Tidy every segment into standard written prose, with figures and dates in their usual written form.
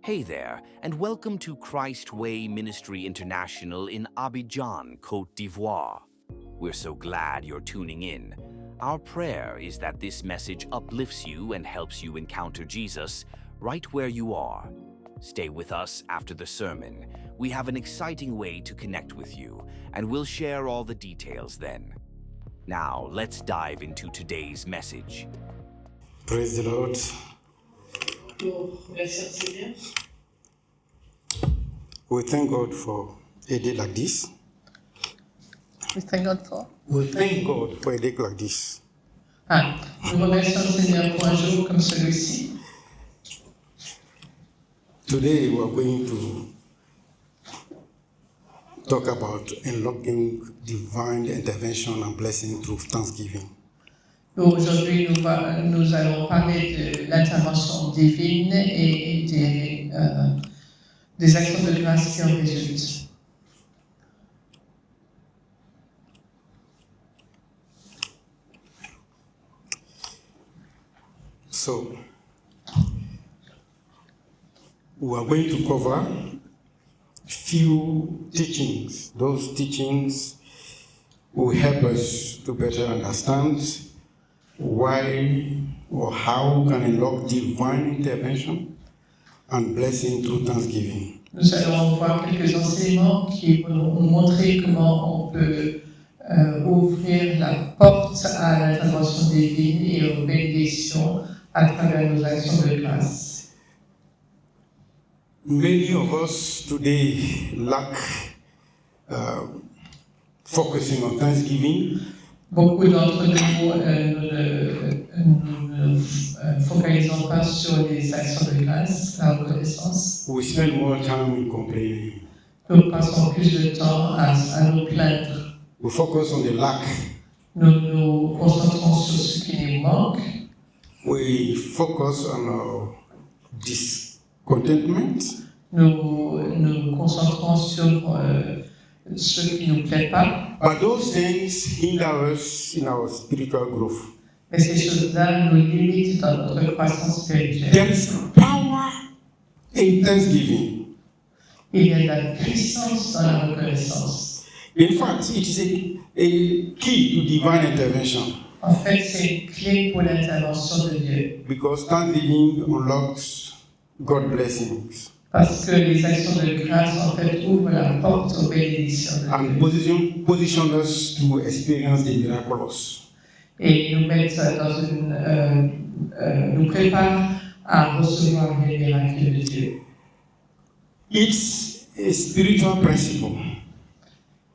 Hey there, and welcome to Christ Way Ministry International in Abidjan, Côte d'Ivoire. We're so glad you're tuning in. Our prayer is that this message uplifts you and helps you encounter Jesus right where you are. Stay with us after the sermon. We have an exciting way to connect with you, and we'll share all the details then. Now, let's dive into today's message. Praise the Lord. We thank God for a day like this. We thank God for. We thank God for a day like this. Nous remercions le Seigneur pour un jour comme celui-ci. Today we are going to talk about unlocking divine intervention and blessing through thanksgiving. Aujourd'hui, nous allons parler de l'intervention divine et des actions de grâce qui en résultent. So, we are going to cover few teachings. Those teachings will help us to better understand why or how we can unlock divine intervention and blessing through thanksgiving. Nous allons voir quelques enseignements qui vont nous montrer comment on peut ouvrir la porte à l'intervention divine et aux bénédictions à travers nos actions de grâce. Many of us today lack focusing on thanksgiving. Beaucoup d'entre nous ne focalisons pas sur les actions de grâce, la reconnaissance. We spend more time in complaining. Nous passons plus de temps à nous plaindre. We focus on the lack. Nous nous concentrons sur ce qui nous manque. We focus on our discontentment. Nous nous concentrons sur ce qui ne nous plaît pas. But those things hinder us in our spiritual growth. Mais ces choses-là nous limitent dans notre croissance spirituelle. There is power in thanksgiving. Il y a de la puissance dans la reconnaissance. In fact, it is a key to divine intervention. En fait, c'est une clé pour l'intervention de Dieu. Because thanksgiving unlocks God's blessings Parce que les actions de grâce, en fait, ouvrent la porte aux bénédictions de and Dieu. position us to experience the miraculous. Et nous mettent nous préparent à recevoir les miracles de Dieu. It's a spiritual principle.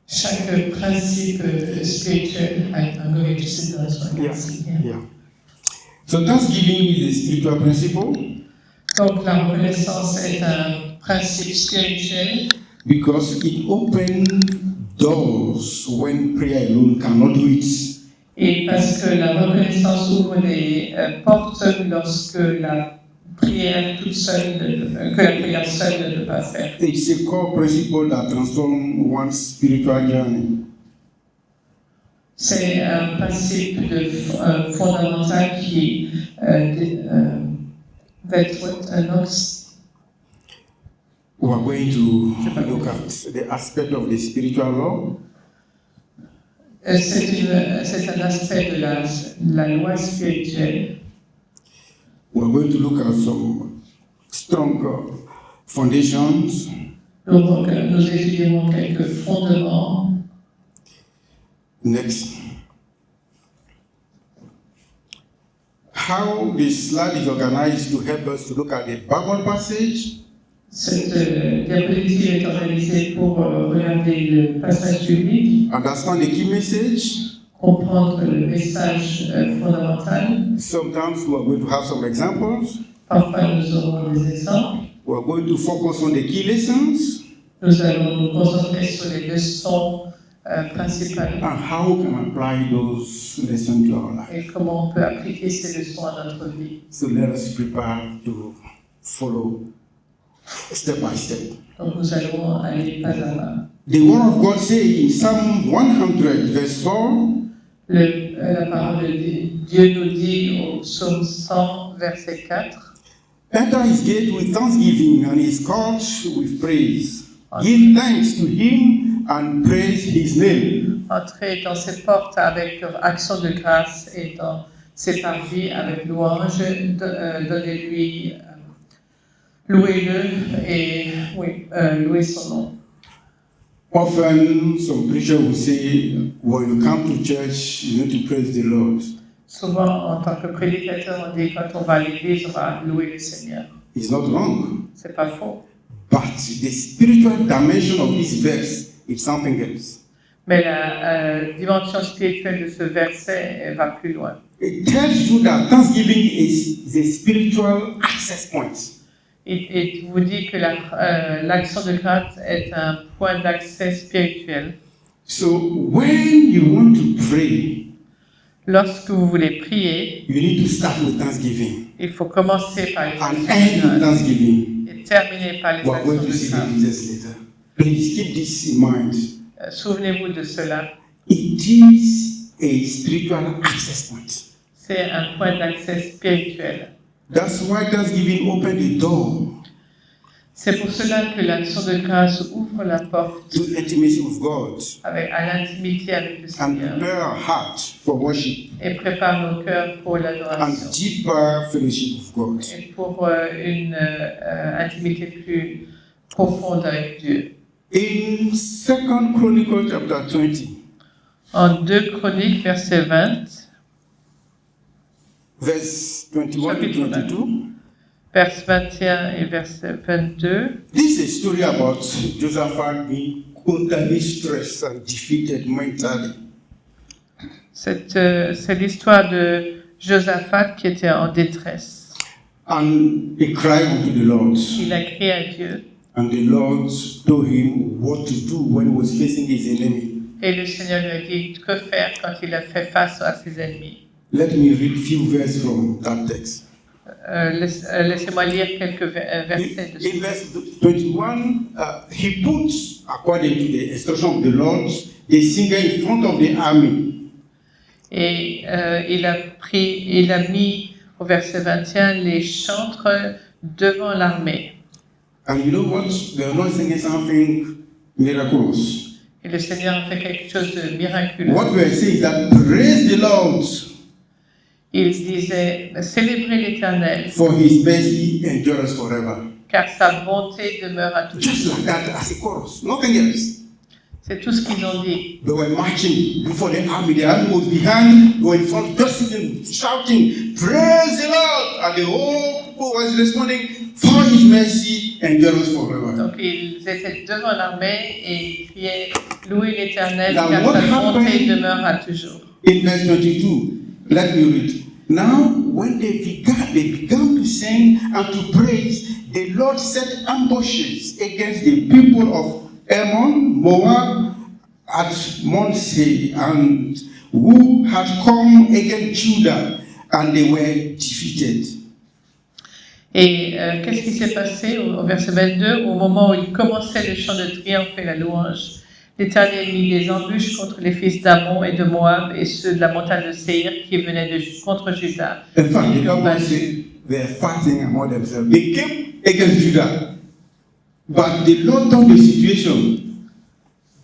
Chaque principe spirituel, I'm going to sit down so I can see here. Yeah. So thanksgiving is a spiritual principle Donc la reconnaissance est un principe spirituel because it opens doors when prayer alone cannot do it. et parce que la reconnaissance ouvre les portes lorsque la prière toute seule, que la prière seule ne peut pas faire. It's a core principle that transforms one's spiritual journey. C'est un principe fondamental qui We are going to look at the aspect of the spiritual law. C'est un aspect de la loi spirituelle. We are going to look at some strong foundations. Donc, nous étudierons quelques fondements. Next. How the slide is organized to help us to look at the Bible passage. Cette diapositive est organisée pour regarder le passage biblique, Understand the key message. comprendre le message fondamental. Sometimes we are going to have some examples. Parfois, nous aurons des exemples. We are going to focus on the key lessons Nous allons nous concentrer sur les leçons principales and how we can apply those lessons to our life. et comment on peut appliquer ces leçons à notre vie. So let us prepare to follow step by step. Donc, nous allons aller pas à pas. The word of God says in Psalm 100 verse 4, La parole de Dieu nous dit au psaume 100, verset 4, Enter his gate with thanksgiving and his courts with praise. Give thanks to him and praise his name. Entrez dans ses portes avec action de grâce et dans ses parvis avec louange. Donnez-lui, louez-le et louez son nom. Often, some preachers will say, when you come to church, you need to praise the Lord. Souvent, en tant que prédicateur, on dit quand on va à l'église, on va louer le Seigneur. It's not wrong. C'est pas faux. But the spiritual dimension of this verse is something else. Mais la dimension spirituelle de ce verset elle va plus loin. It tells you that thanksgiving is the spiritual access point. Et vous dit que l'action de grâce est un point d'accès spirituel. So when you want to pray, Lorsque vous voulez prier, you need to start with thanksgiving il faut commencer par les and actions end with de grâce thanksgiving. et terminer par les We are actions going to de see the grâce. details later. Please keep this in mind. Souvenez-vous de cela. It is a spiritual access point. C'est un point d'accès spirituel. That's why thanksgiving opened the door C'est pour cela que l'action de grâce ouvre la porte to intimacy with God à l'intimité avec le and Seigneur prepare our heart for worship et prépare nos cœurs pour and l'adoration deeper fellowship with God. et pour une intimité plus profonde avec Dieu. In 2 Chronicles chapter 20, En 2 Chroniques, verset 20, verse 21 to Chapitre 22, verset 21 et verset 22, this is a story about Josaphat being totally stressed and defeated mentally. c'est l'histoire de Josaphat qui était en détresse. And he cried unto the Lord. Il a crié à Dieu And the Lord told him what to do when he was facing his enemy. et le Seigneur lui a dit que faire quand il a fait face à ses ennemis. Let me read few verses from that text. Laissez-moi lire quelques versets de In verse 21, he put, according to the instruction of the Lord, the singer in front of the army. Et il a mis au verset 21 les chantres devant l'armée. And you know what? They are not singing something miraculous. Et le Seigneur a fait quelque chose de miraculeux. What we are saying is that praise the Lord Il disait, célébrez l'Éternel, for his mercy endures forever. car sa bonté demeure à toujours. Just like that as a chorus, nothing else. C'est tout ce qu'ils ont dit. They were marching before the army. The army was behind, they were in front, just singing, shouting, praise the Lord. And the whole people was responding, for his mercy endures forever. Donc ils étaient devant l'armée et ils criaient, louez l'Éternel, Now, car what sa bonté happened- demeure à toujours. In verse 22, let me read. Now, when they began to sing and to praise, the Lord set ambushes against the people of Ammon, Moab, at Mount Seir, and who had come against Judah, and they were defeated. Et qu'est-ce qui s'est passé au verset 22, au moment où il commençait le chant de triomphe et la louange? L'Éternel mit des embûches contre les fils d'Ammon et de Moab et ceux de la montagne de Séir qui venaient contre Juda. In fact, Ils the furent Bible battus. says they were fighting among themselves. They came against Judah. But the Lord turned the situation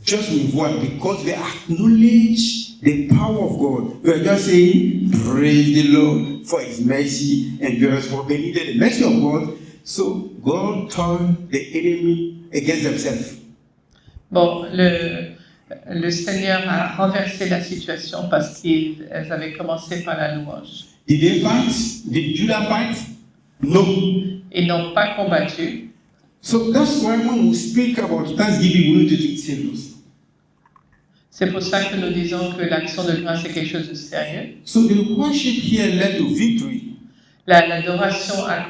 just with what? Because they acknowledge the power of God. They were just saying, praise the Lord for his mercy endures forever. They needed the mercy of God. So God turned the enemy against themselves. Bon, le Seigneur a renversé la situation parce qu'ils avaient commencé par la louange. Did they fight? Did Judah fight? No. Ils n'ont pas combattu. So that's why when we speak about Thanksgiving, we need to take it serious. C'est pour ça que nous disons que l'action de grâce est quelque chose de sérieux. So the worship here led to victory. L'adoration a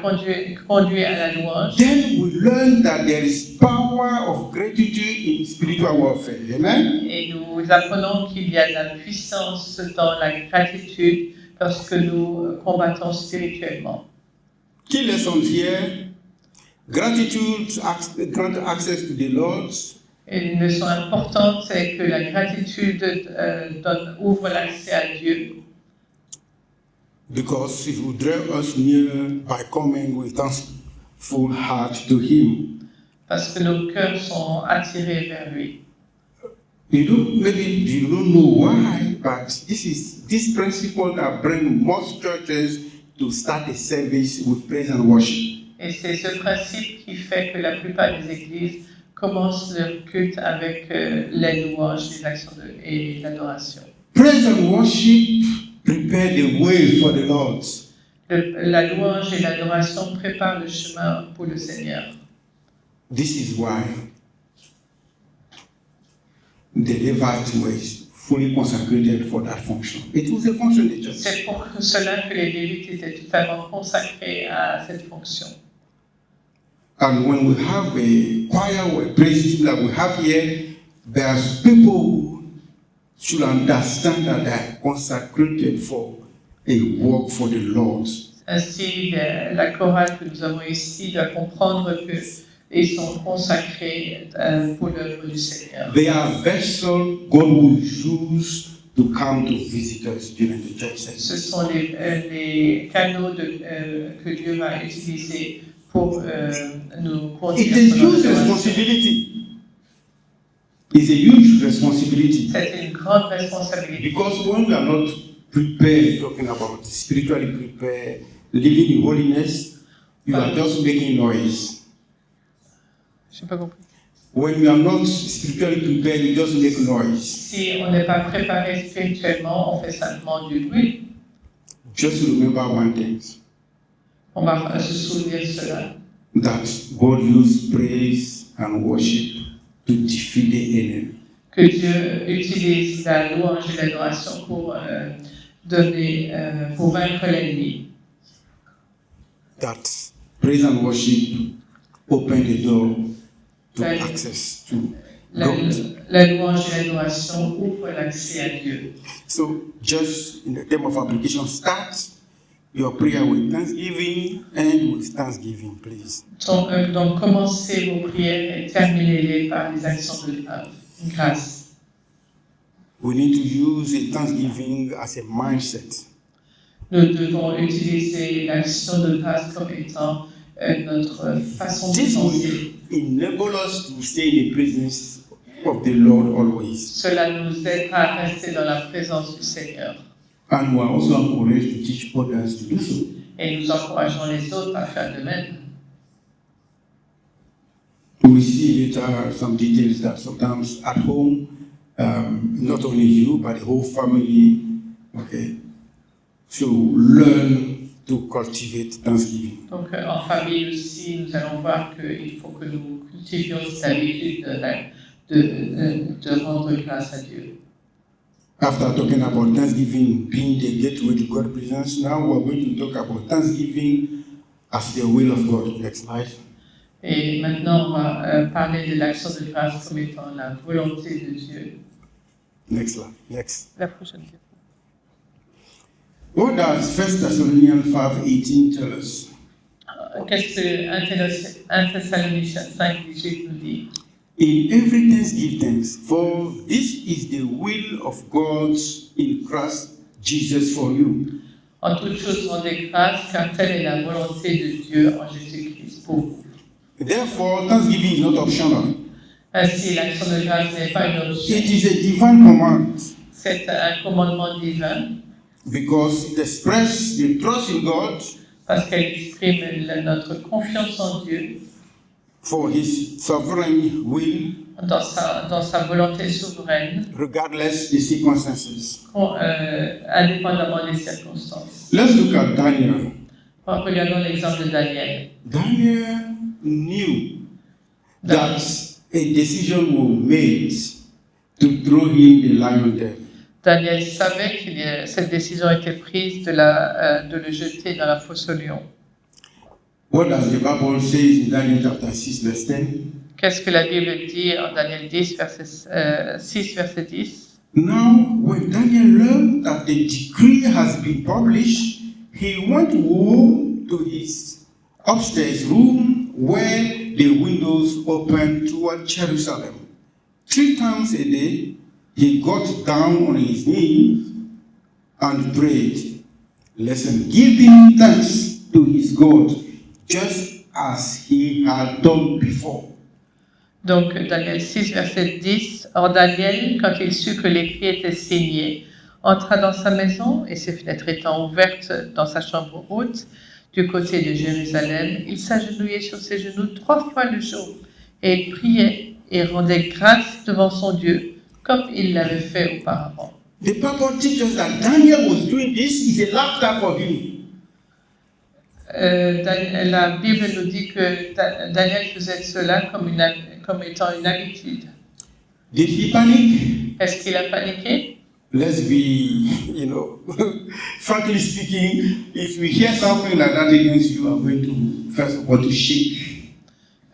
conduit à la louange. Then we learn that there is power of gratitude in spiritual warfare. Amen? Et nous apprenons qu'il y a de la puissance dans la gratitude lorsque nous combattons spirituellement. Key lessons here. Gratitude grant access to the Lord. Une leçon importante, c'est que la gratitude ouvre l'accès à Dieu. because it will draw us near by coming with thankful heart to Him. Parce que nos cœurs sont attirés vers lui. Maybe you don't know why, but this principle that brings most churches to start a service with praise and worship. Et c'est ce principe qui fait que la plupart des églises commencent leur culte avec les louanges, les actions et l'adoration. Praise and worship prepare the way for the Lord. La louange et l'adoration préparent le chemin pour le Seigneur. This is why the Levites were fully consecrated for that function. It was a function of the church. C'est pour cela que les Lévites étaient totalement consacrés à cette fonction. And when we have a choir or a praise team like we have here, there's people who should understand that they are consecrated for a work for the Lord. Ainsi, la chorale que nous avons ici doit comprendre qu'ils sont consacrés pour l'œuvre du Seigneur. They are vessels God will use to come to visit us during the church service. Ce sont les canaux que Dieu va utiliser pour nous conduire. It is huge responsibility. It's a huge responsibility. C'est une grande responsabilité. Because when we are not prepared, talking about spiritually prepared, living in holiness, you are just making noise. Je n'ai pas compris. When we are not spiritually prepared, you just make noise. Si on n'est pas préparé spirituellement, on fait simplement du bruit. Just remember one thing. On va se souvenir de cela. That God used praise and worship to defeat the enemy. Que Dieu utilise la louange et l'adoration pour pour vaincre l'ennemi. That praise and worship open the door to access to God. La louange et l'adoration ouvrent l'accès à Dieu. So, just in the term of application, start your prayer with thanksgiving, end with thanksgiving, please. Donc commencez vos prières et terminez-les par les actions de grâce. We need to use a thanksgiving as a mindset. Nous devons utiliser l'action de grâce comme étant notre façon de This penser. will enable us to stay in the presence of the Lord always. Cela nous aidera à rester dans la présence du Seigneur. And we are also encouraged to teach others to do so. Et nous encourageons les autres à faire de même. We see later some details that sometimes at home, not only you, but the whole family, okay, to learn to cultivate thanksgiving. Donc en famille aussi, nous allons voir qu'il faut que nous cultivions cette habitude de rendre grâce à Dieu. After talking about Thanksgiving being the gateway to God's presence, now we're going to talk about Thanksgiving as the will of God. Next slide. Et maintenant, on va parler de l'action de grâce comme étant la volonté de Dieu. Next slide. Next. La prochaine. What does 1 Thessalonians 5:18 tell us? Qu'est-ce que 1 Thessaloniciens 5:18 nous dit? In everything give thanks, for this is the will of God in Christ Jesus for you. En toute chose, rendez grâce, car telle est la volonté de Dieu en Jésus-Christ pour vous. Therefore, thanksgiving is not optional. Ainsi, l'action de grâce n'est pas une option. It is a divine command C'est un commandement divin because it expresses the trust in God parce qu'elle exprime notre confiance en Dieu for His sovereign will, dans sa volonté souveraine, regardless the circumstances. indépendamment des circonstances. Let's look at Daniel. Regardons l'exemple de Daniel. Daniel knew that a decision was made to throw him the lion den. Daniel savait que cette décision était prise de le jeter dans la fosse au lion. What does the Bible say in Daniel chapter 6, verse 10? Qu'est-ce que la Bible dit en Daniel 6, verset 10? Now, when Daniel learned that the decree has been published, he went home to his upstairs room where the windows opened toward Jerusalem. 3 times a day, he got down on his knees and prayed, Listen, giving thanks to his God, just as he had done before. Donc, Daniel 6, verset 10. Or, Daniel, quand il sut que l'écrit était signé, entra dans sa maison, et ses fenêtres étant ouvertes dans sa chambre haute, du côté de Jérusalem, il s'agenouillait sur ses genoux 3 fois le jour, et il priait et rendait grâce devant son Dieu, comme il l'avait fait auparavant. The Bible teaches that Daniel was doing this is a laughter for him. La Bible nous dit que Daniel faisait cela comme étant une habitude. Did he panic? Est-ce qu'il a paniqué? Let's be, frankly speaking, if we hear something like that against you, are going to, first of all, to shake.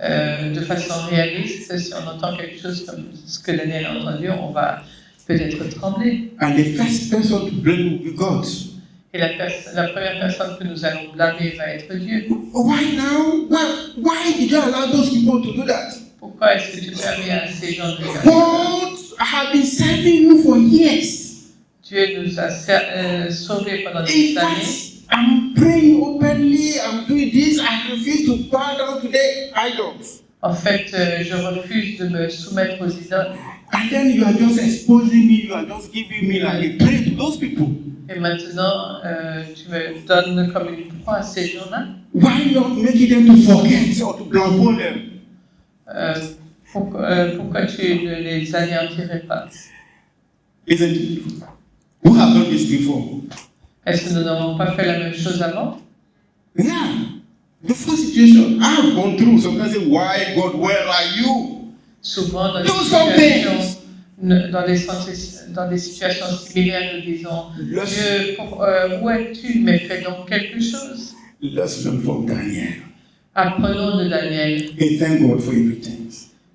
De façon réaliste, si on entend quelque chose comme ce que Daniel a entendu, on va peut-être trembler. And the first person to blame will be God. Et la première personne que nous allons blâmer va être Dieu. Why now? Why did you allow those people to do that? Pourquoi est-ce que tu permets à ces gens de faire ça? God have been serving you for years. Dieu nous a sauvés pendant In des fact, années. I'm praying openly, I'm doing this, I refuse to bow down to the idols. En fait, je refuse de me soumettre aux idoles. And then you are just exposing me, you are just giving me like a prey to those people. Et maintenant, tu me donnes comme une proie à ces gens-là. Why not making them to forget or to blindfold them? Pourquoi tu ne les anéantirais pas? Isn't it? Who have done this before? Est-ce que nous n'avons pas fait la même chose avant? Yeah. The first situation I've gone through, sometimes say, why God, where are you? Souvent, dans des situations similaires, nous disons, Dieu, où es-tu? Mais fais donc quelque chose. Let's learn from Daniel. Apprenons de Daniel. Hey, thank God for everything.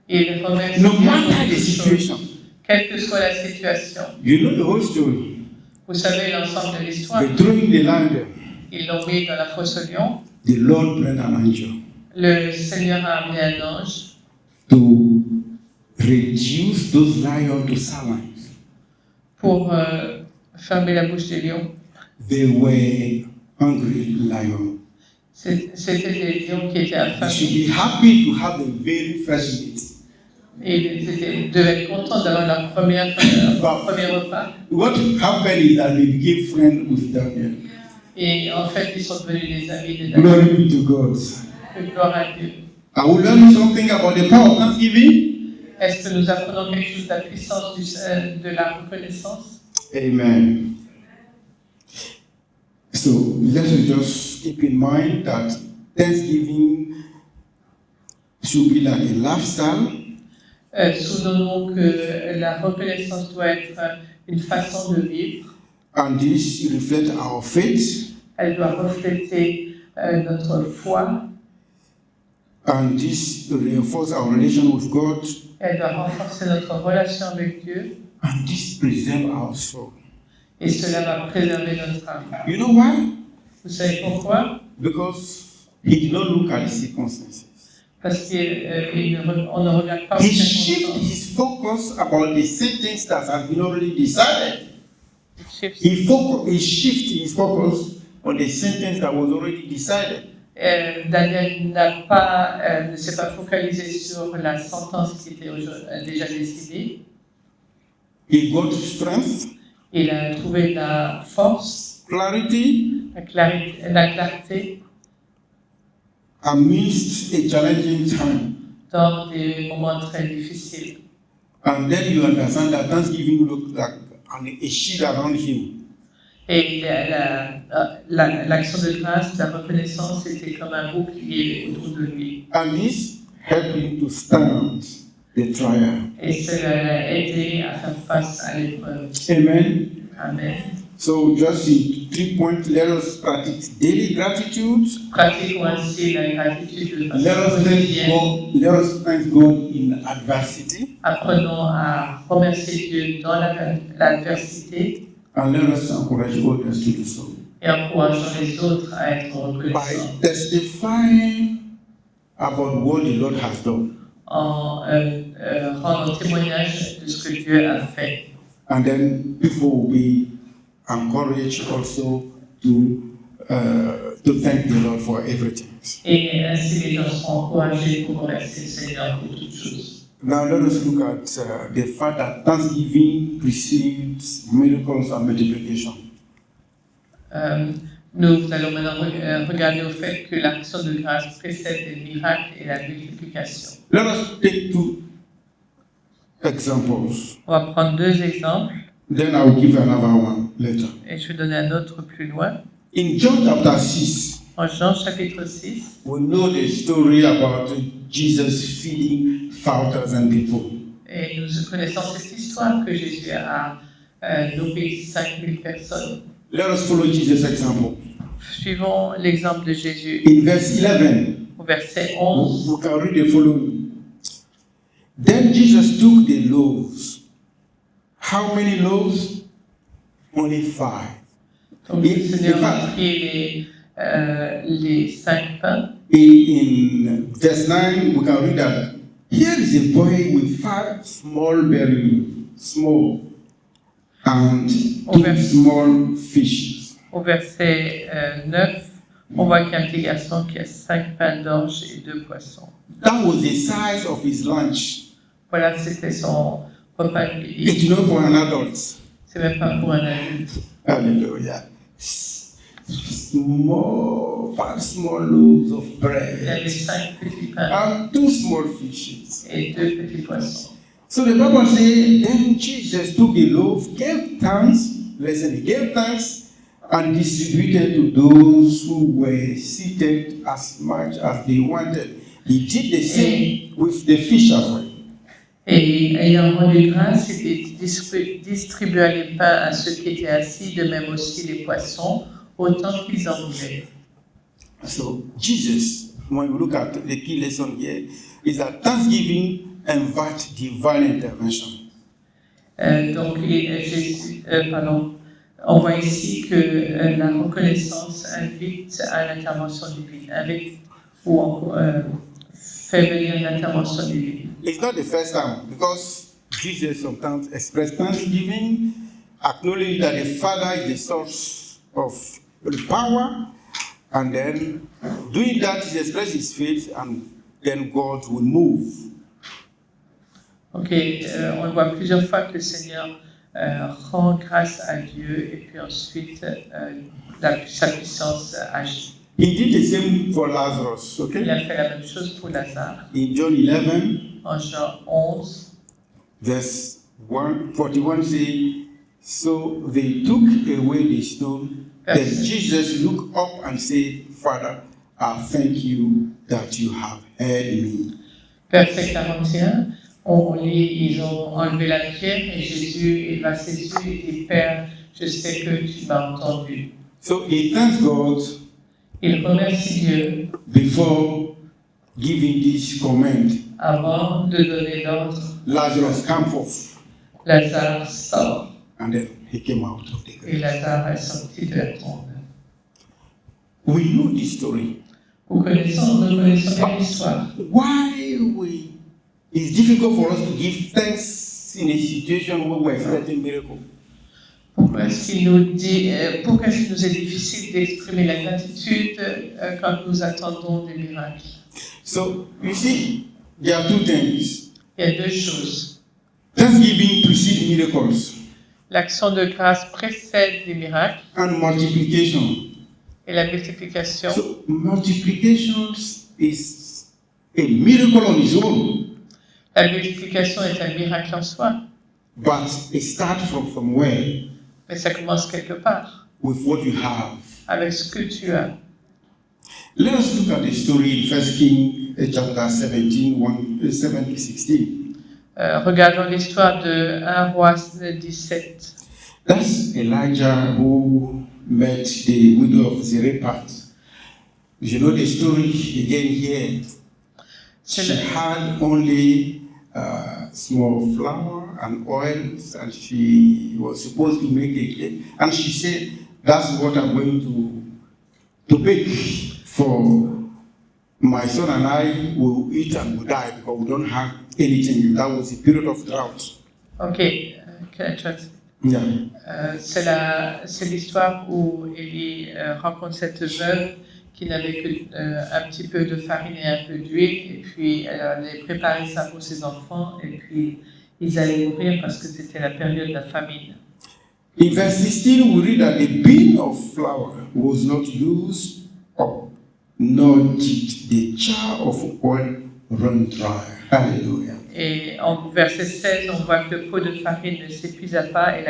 Et remercie No Dieu pour matter the toutes situation. choses, quelle que soit la situation. You know the whole story. Vous savez l'ensemble de l'histoire. They threw in the land. Ils l'ont mis dans la fosse au lion. The Lord brought an angel Le Seigneur a amené un ange to reduce those lions to silence. pour fermer la bouche des lions. They were hungry lions. C'était des lions qui étaient You should affamés. be happy to have a very fresh meat. Et ils devaient être contents d'avoir leur premier repas. What happened is that they became friends with Daniel. Et en fait, ils sont devenus des amis de Daniel. Glory be to God. Gloire à Dieu. Are we learning something about the power of thanksgiving? Est-ce que nous apprenons quelque chose de la puissance de la reconnaissance? Amen. So let's just keep in mind that Thanksgiving should be like a lifestyle. Souvenons-nous que la reconnaissance doit être une façon de vivre. And this reflects our faith. Elle doit refléter notre foi. And this reinforces our relation with God. Elle doit renforcer notre relation avec Dieu. And this preserves our soul. Et cela va préserver notre âme. You know why? Vous savez pourquoi? Because he did not look at the circumstances. Parce qu'on ne regarde pas aux He shifted circonstances. his focus about the sentence that has been already decided. Shift. He shifted his focus on the sentence that was already decided. Daniel ne s'est pas focalisé sur la sentence qui était déjà décidée. He got strength, Il a trouvé la force, clarity, la clarté amidst a challenging time. dans des moments très difficiles. And then you understand that Thanksgiving looked like a shield around him. Et l'action de grâce, la reconnaissance, était comme un bouclier autour de lui. And this helped him to stand the trial. Et cela l'a aidé à faire face à l'épreuve. Amen. Amen. So just in 3 points, let us practice daily gratitude. Pratiquons ainsi la gratitude de Let façon us thank quotidienne. God. Let us thank God in adversity. Apprenons à remercier Dieu dans l'adversité And let us encourage others to do so. et encourageons les autres à être By reconnaissants testifying about what the Lord has done. en rendant témoignage de ce que Dieu a fait. And then people will be encouraged also to thank the Lord for everything. Et ainsi, les gens seront encouragés pour remercier le Seigneur pour toutes choses. Now let us look at the fact that thanksgiving precedes miracles and multiplication. Nous allons maintenant regarder au fait que l'action de grâce précède les miracles et la multiplication. Let us take two examples. On va prendre deux exemples Then I will give another one later. et je vais donner un autre plus loin. In John chapter 6, En Jean chapitre 6, we know the story about Jesus feeding 5,000 people. et nous connaissons cette histoire que Jésus a nourri 5000 personnes. Let us follow Jesus' example. Suivons l'exemple de Jésus In verse 11, au verset 11. we can read the following. Then Jesus took the loaves. How many loaves? Only 5. Donc le Seigneur a pris les 5 pains. In verse 9, we can read that here is a boy with 5 small berries, small, and 2 small fishes. Au verset 9, on voit qu'il y a un petit garçon qui a 5 pains d'orge et 2 poissons. That was the size of his lunch. Voilà, c'était son repas de midi. It's not for an adult. C'est même pas pour un adulte. Hallelujah. Small, 5 small loaves of Il y bread avait 5 petits pains and 2 small fishes. et 2 petits poissons. So the Bible says, then Jesus took the loaf, gave thanks, listen, he gave thanks and distributed to those who were seated as much as they wanted. He did the same with the fish as well. Et ayant rendu grâce, il distribua les pains à ceux qui étaient assis, de même aussi les poissons, autant qu'ils en voulaient. So Jesus, when we look at the key lesson here, is that thanksgiving invites divine intervention. Donc, on voit ici que la reconnaissance invite à l'intervention divine, fait venir l'intervention divine. It's not the first time, because Jesus sometimes expressed thanksgiving, acknowledge that the Father is the source of the power, and then doing that, he expresses his faith, and then God will move. Ok, on voit plusieurs fois que le Seigneur rend grâce à Dieu et puis ensuite sa puissance agit. He did the same for Lazarus, Il okay? a fait la même chose pour Lazare. In John 11, En Jean 11, verse 41 say, so they took away the stone. Then Jesus looked up and said, Father, I thank you that you have heard me. verset 41, on lit, ils ont enlevé la pierre et Jésus éleva ses yeux et dit, Père, je sais que tu m'as entendu. So he thanks God Il remercie Dieu before giving this command. avant de donner l'ordre. Lazarus, come forth. Lazare sort And then he came out of the et grave. Lazare est sorti de la tombe. We know this story. Nous connaissons bien l'histoire. It's difficult for us to give thanks in a situation where we're expecting miracle. Pourquoi est-ce qu'il nous est difficile d'exprimer la gratitude quand nous attendons des miracles? So, you see, there are two things. Il y a deux choses. Thanksgiving precedes miracles, L'action de grâce précède les miracles and multiplication. et la multiplication. So, multiplication is a miracle on its own, La multiplication est un miracle en soi, but it starts from somewhere mais ça commence quelque part, with what you have. avec ce que tu as. Let us look at the story in 1 Kings chapter 17, 7 to 16. Regardons l'histoire de 1 roi 17. That's Elijah who met the widow of Zarephath. You know the story again here. She had only small flour and oils, and she was supposed to make a cake. And she said, that's what I'm going to bake for my son, and I will eat and will die because we don't have anything. That was a period of drought. Okay, can I translate? Yeah. C'est l'histoire où Élie rencontre cette veuve qui n'avait que un petit peu de farine et un peu d'huile, et puis elle allait préparer ça pour ses enfants, et puis ils allaient mourir parce que c'était la période de la famine. In verse 16, we read that the bin of flour was not used up, nor did the jar of oil run dry. Hallelujah. Et en verset 16, on voit que le pot de farine ne s'épuisa pas et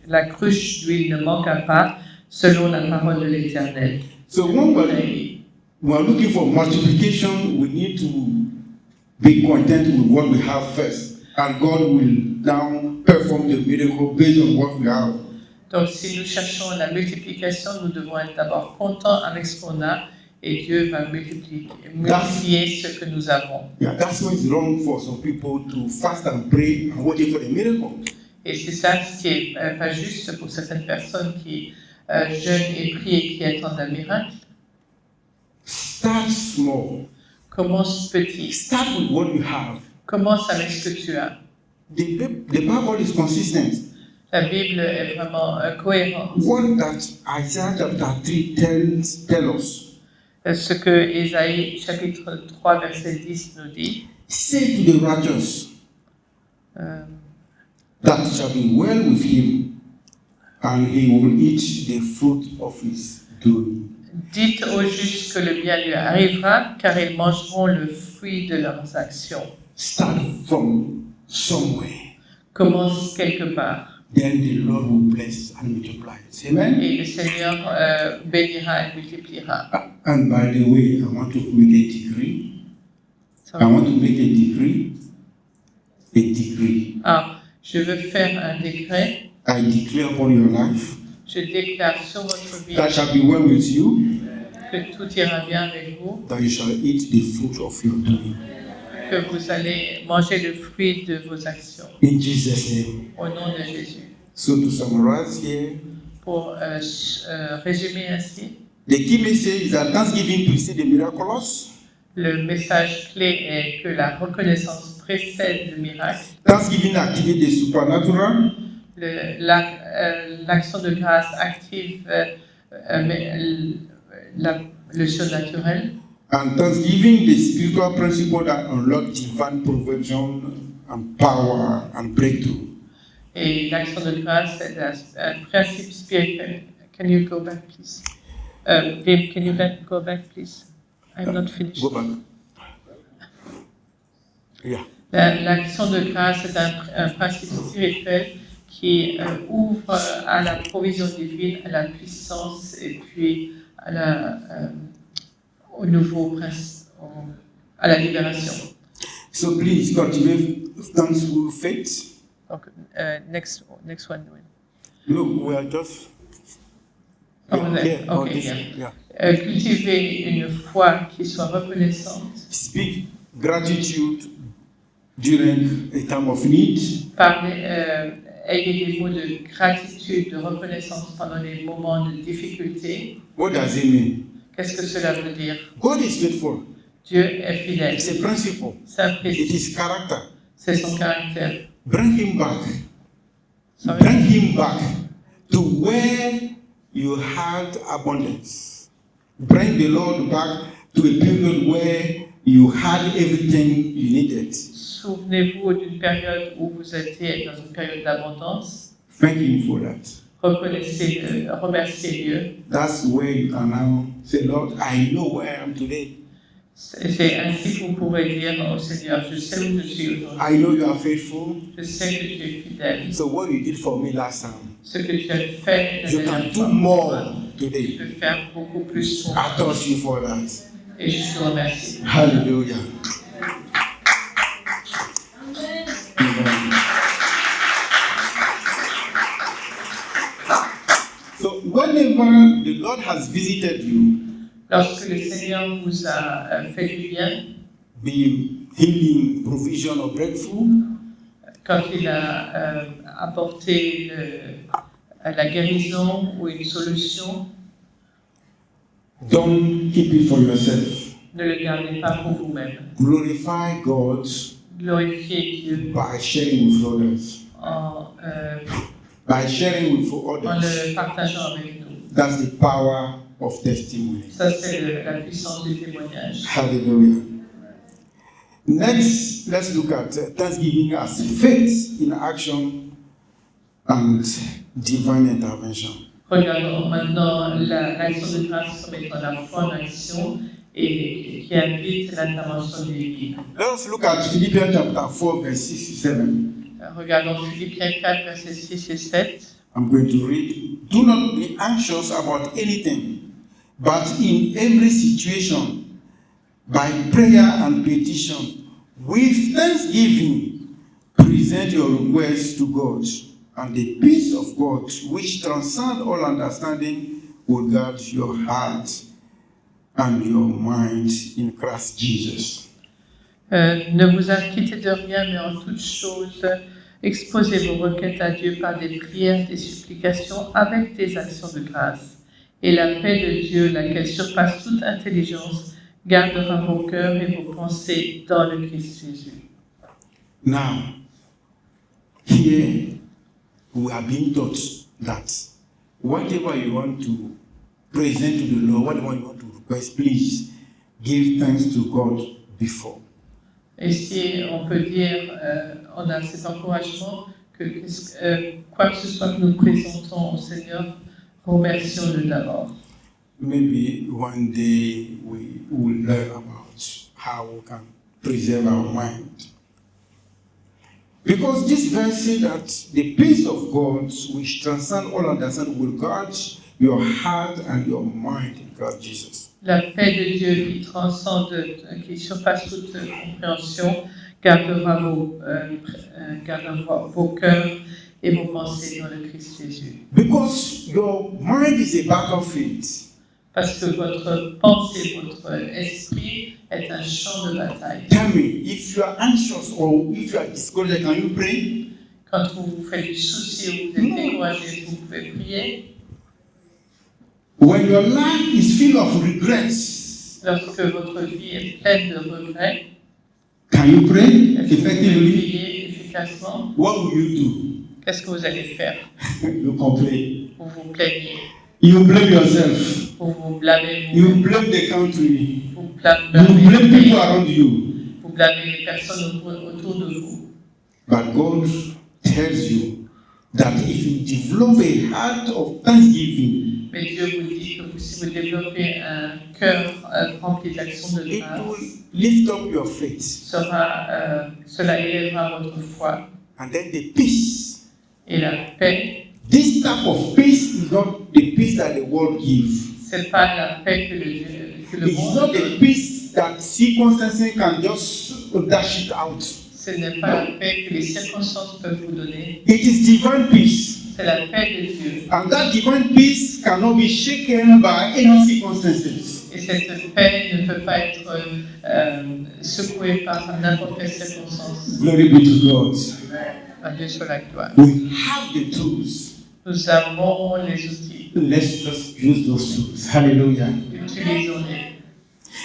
la cruche d'huile ne manqua pas, selon la parole de l'Éternel. So when we are looking for multiplication, we need to be content with what we have first, and God will now perform the miracle based on what we have. Donc si nous cherchons la multiplication, nous devons être d'abord contents avec ce qu'on a, et Dieu va multiplier ce que nous avons. Yeah, that's why it's wrong for some people to fast and pray and wait for the miracle. Et c'est ça ce qui est pas juste pour certaines personnes qui jeûnent et prient et qui attendent un miracle. Start small. Commence petit. Start with what you have. Commence avec ce que tu as. The Bible is consistent. La Bible est vraiment cohérente. What that Isaiah chapter 3 tells us. Ce que Ésaïe chapitre 3 verset 10 nous dit. Say to the righteous that it shall be well with him, and he will eat the fruit of his doing. Dites aux justes que le bien lui arrivera, car ils mangeront le fruit de leurs actions. Start from somewhere. Commence quelque part. Then the Lord will bless and multiply it. Amen. Et le Seigneur bénira et multipliera. And by the way, I want to make a decree. I want to make a decree. A decree. Ah, je veux faire un décret. I declare upon your life Je déclare sur votre vie that shall be well with you, que tout ira bien avec vous, that you shall eat the fruit of your doing. que vous allez manger le fruit de vos actions. In Jesus' name. Au nom de Jésus. So to summarize here, Pour résumer ainsi, the key message is that Thanksgiving precedes the miraculous. le message clé est que la reconnaissance précède le miracle. Thanksgiving activates the supernatural. L'action de grâce active le surnaturel. And Thanksgiving, the spiritual principle that unlock divine provision and power and breakthrough. Et l'action de grâce est un principe spirituel. Can you go back, please? Vim, can you go back, please? I'm not finished. Go back. Yeah. L'action de grâce est un principe spirituel qui ouvre à la provision divine, à la puissance et puis au nouveau principe, à la libération. So please cultivate thankful faith. Donc, next one. Look, we are just. Cultiver une foi qui soit reconnaissante. Speak gratitude during a time of need. Ayez des mots de gratitude, de reconnaissance pendant les moments de difficulté. What does it mean? Qu'est-ce que cela veut dire? God is faithful. Dieu est fidèle. It's a principle. C'est un It principe. is character. C'est son caractère. Bring him back. Sorry? Bring him back to where you had abundance. Bring the Lord back to a period where you had everything you needed. Souvenez-vous d'une période où vous étiez dans une période d'abondance. Thank him for that. Remerciez Dieu. That's where you can now say, Lord, I know where I am today. C'est ainsi que vous pourrez dire au Seigneur, je sais où je suis aujourd'hui. I know you are faithful. Je sais que tu es fidèle. So what you did for me last time, Ce que tu as fait la you dernière can do fois, more tu today. peux faire beaucoup plus pour I moi. trust you for that. Et je te remercie. Hallelujah. Amen. So whenever the Lord has visited you, Lorsque le Seigneur vous a fait du bien, be healing, provision, or breakthrough, quand il a apporté la guérison ou une solution, don't keep it for yourself. ne le gardez pas pour vous-même. Glorify God Glorifiez Dieu by sharing with others. en by sharing with en others. le partageant avec nous. That's the power of testimony. Ça, c'est la puissance du témoignage. Hallelujah. Next, let's look at thanksgiving as faith in action and divine intervention. Regardons maintenant l'action de grâce comme étant la foi en action et qui invite l'intervention divine. Let us look at Philippians chapter 4, verse 6 to 7. Regardons Philippiens 4, versets 6 et 7. I'm going to read. Do not be anxious about anything, but in every situation, by prayer and petition, with thanksgiving, present your requests to God, and the peace of God, which transcends all understanding, will guard your heart and your mind in Christ Jesus. Ne vous inquiétez de rien, mais en toutes choses, exposez vos requêtes à Dieu par des prières, des supplications, avec des actions de grâce. Et la paix de Dieu, laquelle surpasse toute intelligence, gardera vos cœurs et vos pensées dans le Christ Jésus. Now, here we are being taught that whatever you want to present to the Lord, whatever you want to request, please give thanks to God before. Ici, on peut dire, on a cet encouragement que quoi que ce soit que nous présentons au Seigneur, remercions-le d'abord. Maybe one day we will learn about how we can preserve our mind. Because this verse says that the peace of God, which transcends all understanding, will guard your heart and your mind in Christ Jesus. La paix de Dieu qui transcende, qui surpasse toute compréhension, gardera vos cœurs et vos pensées dans le Christ Jésus. Because your mind is a battlefield. Parce que votre pensée, votre esprit est un champ de bataille. Tell me, if you are anxious or if you are discouraged, can you pray? Quand vous faites du souci ou vous êtes découragé, vous pouvez prier. When your life is full of regrets, Lorsque votre vie est pleine de regrets, can you pray est-ce que vous pouvez effectively? prier efficacement? What will you Qu'est-ce que vous allez faire? do? You complain. Vous vous plaignez, You blame yourself. vous vous blâmez, You blame the country. vous You blâmez blame le people pays, around you. vous blâmez les personnes autour de vous. But God tells you that if you develop a heart of thanksgiving, Mais Dieu vous dit que si vous développez un cœur rempli d'actions de it grâce, will lift up your faith. cela élèvera votre foi And then the peace. et la paix. This type of peace is not the peace that the world gives. C'est pas la paix que le It's monde not the donne. peace that circumstances can just dash it out. Ce n'est pas la paix que les circonstances peuvent vous donner. It is divine peace. C'est la paix de Dieu. And that divine peace cannot be shaken by any circumstances. Et cette paix ne peut pas être secouée par n'importe quelle circonstance. Glory be to God. À Dieu soit la gloire. We have the tools. Nous avons les outils. Let's just use those tools. Hallelujah. Utilisons-les.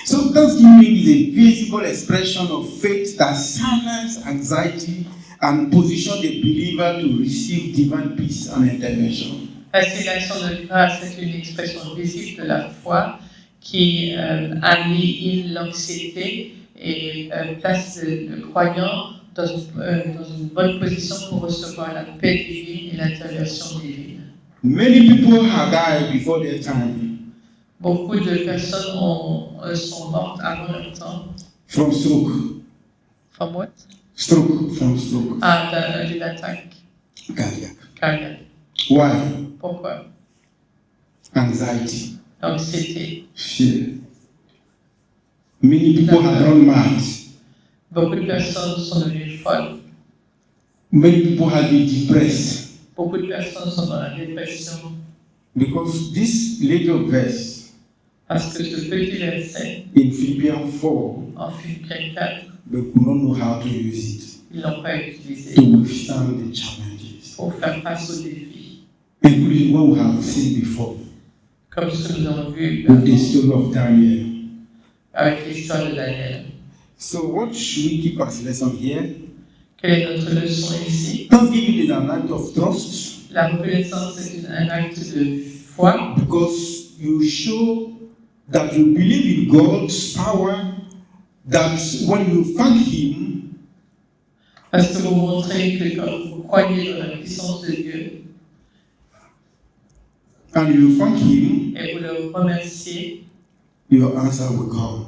So thanksgiving is a visible expression of faith that silences anxiety and positions the believer to receive divine peace and intervention. Passer l'action de grâce est une expression visible de la foi qui annihile l'anxiété et place le croyant dans une bonne position pour recevoir la paix divine et l'intervention divine. Many people have died before their time Beaucoup de personnes sont mortes avant leur temps. from stroke. From what? From stroke. D'une attaque Cardiac. cardiaque. Why? Pourquoi? Anxiety. L'anxiété. Fear. Many people have gone mad. Beaucoup de personnes sont devenues folles. Many people have been depressed. Beaucoup de personnes sont dans la dépression. Because this little verse Parce que ce petit verset, in Philippians 4, en Philippiens 4, they could not know how to use it ils ne l'ont pas utilisé to withstand the challenges. pour faire face aux défis. Including what we have seen before Comme ce que nous avons vu with the story of Daniel. avec l'histoire de Daniel. So what should we keep as lesson here? Quelle est notre leçon ici? Thanksgiving is an act of trust La reconnaissance est un acte de foi because you show that you believe in God's power, that when you thank Him, parce que vous montrez que quand vous croyez dans la puissance de Dieu and you thank Him, et vous le remerciez, your answer will come.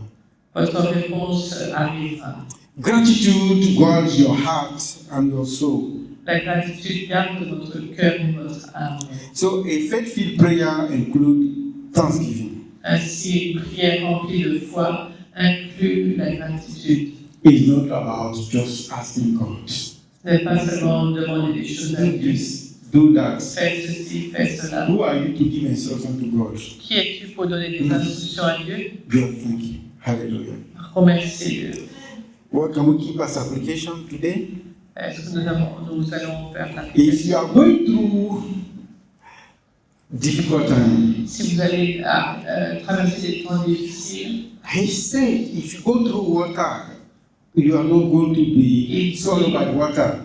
votre réponse arrivera. Gratitude guards your heart and your soul. La gratitude garde votre cœur et votre âme. So a faith-filled prayer includes thanksgiving. Ainsi, une prière remplie de foi inclut la gratitude. It's not about just asking God. Ce n'est pas seulement demander des choses à Do Dieu. this, do that. Fais ceci, fais cela. Who are you to give instruction to God? Qui es-tu pour donner des instructions à Dieu? God, thank you. Hallelujah. Remercie Dieu. What can we keep as application today? Est-ce que nous allons faire la If you are going through difficult time, Si vous allez traverser des temps difficiles, He said, if you go through water, you are not going to be swallowed by water.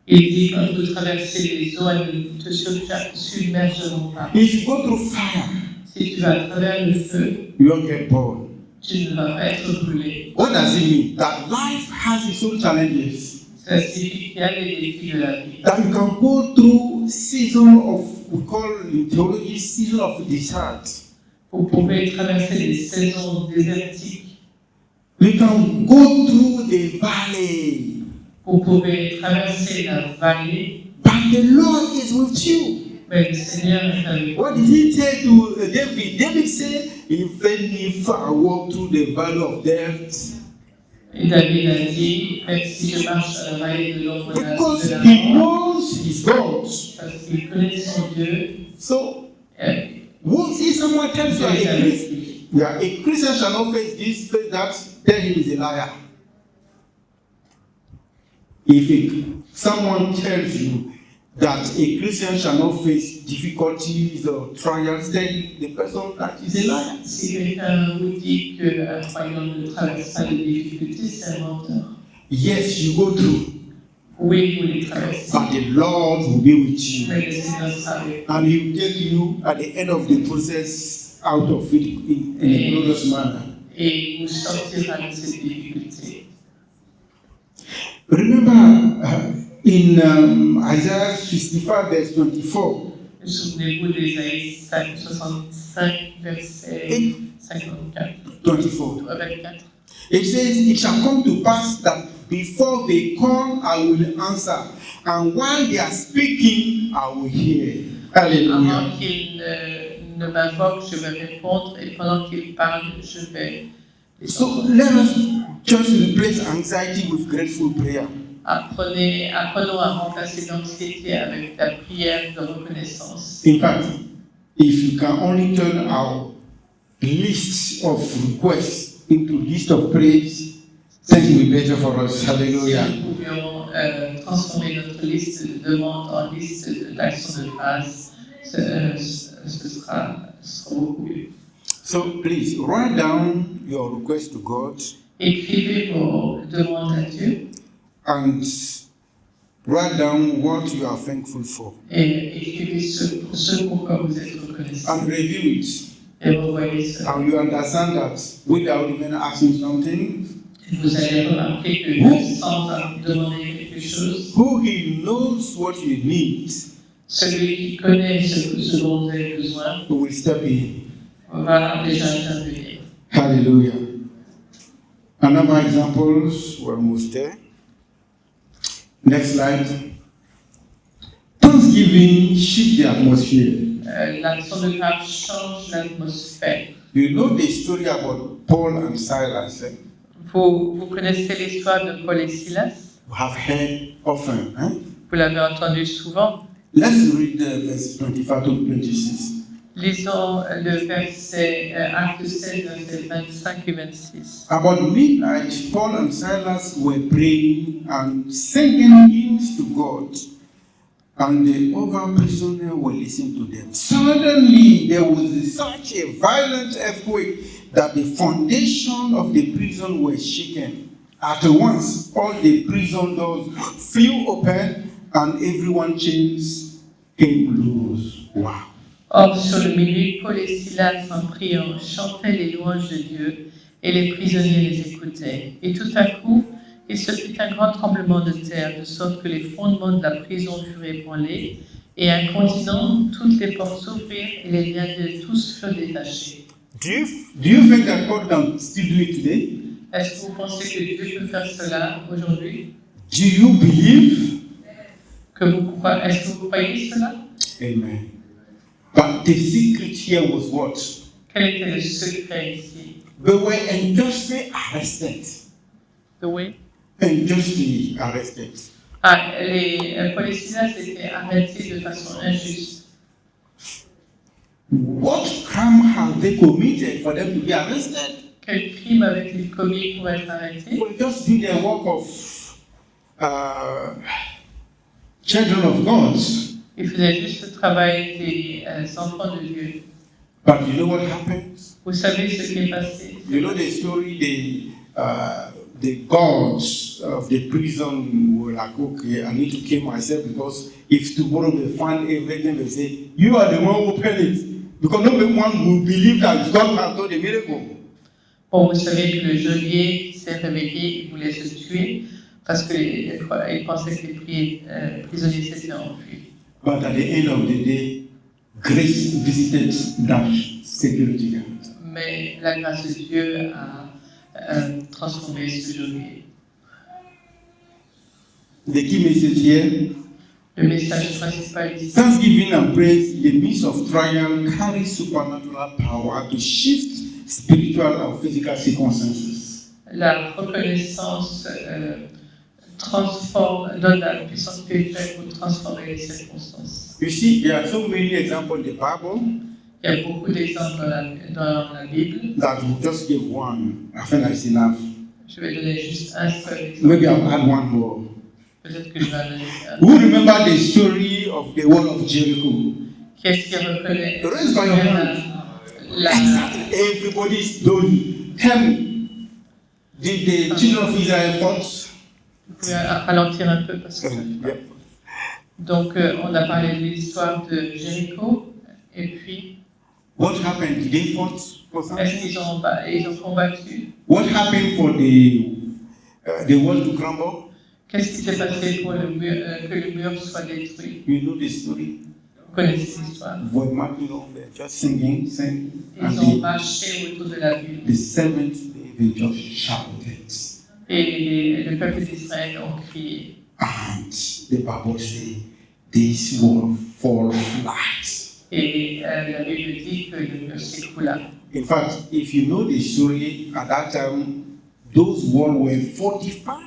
il dit quand vous traversez les eaux, elles ne te submergeront pas. If you go through fire, Si tu vas à travers le feu, you won't get burned. tu ne vas pas être brûlé. What does it mean? That life has its own challenges. Ça signifie qu'il y a les défis de la vie. That you can go through season of, we call in theology, season of desert. Vous pouvez traverser les saisons désertiques. You can go through the valley, Vous pouvez traverser la vallée, but the Lord is with you. mais le Seigneur est avec vous. What did he say to David? David said, even if I walk through the valley of death, Et David a dit, même si je marche à la vallée de l'ombre de because la he mort, knows his God. parce qu'il connaît son Dieu, So, euh, if someone tells you Dieu est a avec Christian, lui. yeah, a Christian shall not face this, face that, tell him he's a liar. If someone tells you that a Christian shall not face difficulties or trials, tell the person that is a liar. Si quelqu'un vous dit qu'un croyant ne traverse pas de difficultés, c'est un menteur. Yes, you go through, Oui, vous les traversez, but the Lord will be with you. mais le Seigneur sera avec vous. And he will take you at the end of the process out of it in a glorious manner. Et vous sortira de cette difficulté. Remember in Isaiah 65 verse 24, Souvenez-vous d'Ésaïe 65, verset 54. 24. It says, it shall come to pass that before they call, I will answer, and while they are speaking, I will hear. Hallelujah. Avant qu'il ne m'invoque, je vais répondre, et pendant qu'il parle, je vais les So entendre. let us just replace anxiety with grateful prayer. Apprenons à remplacer l'anxiété avec la prière de reconnaissance. In fact, if you can only turn our list of requests into list of praise, things will be better for us. Si Hallelujah. nous pouvions transformer notre liste de demandes en liste d'actions de grâce, ce sera beaucoup mieux. So please write down your request to God Écrivez vos demandes à Dieu and write down what you are thankful for et écrivez ce pourquoi vous êtes reconnaissant. and review it. Et revoyez cela. And you understand that without even asking something, Vous allez remarquer que sans demander quelque chose, who He knows what you need, celui qui connaît ce dont vous avez besoin who will step in. va déjà intervenir. Hallelujah. Another examples, we're almost there. Next slide. Thanksgiving shift the atmosphere. L'action de grâce change l'atmosphère. You know the story about Paul and Silas. Vous connaissez l'histoire de Paul et Silas? You have heard often. Vous l'avez entendu souvent. Let's read verse 25 to 26. Lisons le verset acte 16, verset 25 et 26. About midnight, Paul and Silas were praying and singing hymns to God, and the other prisoners were listening to them. Suddenly, there was such a violent earthquake that the foundation of the prison was shaken. At once, all the prison doors flew open, and everyone's chains came loose. Wow. Or, sur le milieu, Paul et Silas, en priant, chantaient les louanges de Dieu, et les prisonniers les écoutaient. Et tout à coup, il se fit un grand tremblement de terre, de sorte que les fondements de la prison furent ébranlés, et incontinent, toutes les portes s'ouvrirent, et les liens de tous furent détachés. Do you think that God can still do it today? Est-ce que vous pensez que Dieu peut faire cela aujourd'hui? Do you believe? Est-ce que vous croyez cela? Amen. But the secret here was what? Quel était le secret ici? They were unjustly arrested. Oui. Unjustly arrested. Les Paul et Silas étaient arrêtés de façon injuste. What crime have they committed for them to be arrested? Quel crime avaient-ils commis pour être arrêtés? For just doing the work of children of God. Ils faisaient juste le travail des enfants de Dieu. But you know what happened? Vous savez ce qui est passé? You know the story, the guards of the prison were like, okay, I need to kill myself because if tomorrow they find everything, they say, you are the one who opened it. Because no one will believe that God has done the miracle. Bon, vous savez que le geôlier qui s'est réveillé, il voulait se tuer parce qu'il pensait que les prisonniers s'étaient enfuis. But at the end of the day, grace visited that security guard. Mais la grâce de Dieu a transformé ce geôlier. The key message here, Le message principal ici, thanksgiving and praise in the midst of trial carry supernatural power to shift spiritual and physical circumstances. la reconnaissance donne la puissance spirituelle pour transformer les circonstances. You see, there are so many examples in the Bible Il y a beaucoup d'exemples dans la Bible. that we'll just give one. I think that's enough. Je vais donner juste un seul exemple. Maybe I'll add one more. Peut-être que je vais en donner un. Who remember the story of the wall of Jericho? Qui est-ce qui reconnaît Raise by your hand. Exactly. Everybody's done. Tell me, did the children of Israel fight? Vous pouvez ralentir un peu parce que... Yeah. Donc, on a parlé de l'histoire de Jéricho, et puis, What happened? Did they fight for est-ce something? qu'ils ont combattu? What happened for the wall to crumble? Qu'est-ce qui s'est passé pour que le mur soit détruit? You know the story. Vous connaissez l'histoire. When Martin, they're just singing. Ils ont marché autour de la ville. The seventh day, they just shouted. Et le peuple d'Israël ont crié. And the Bible says, this wall fall flat. Et la Bible dit que le mur s'écroula. In fact, if you know the story, at that time, those walls were fortified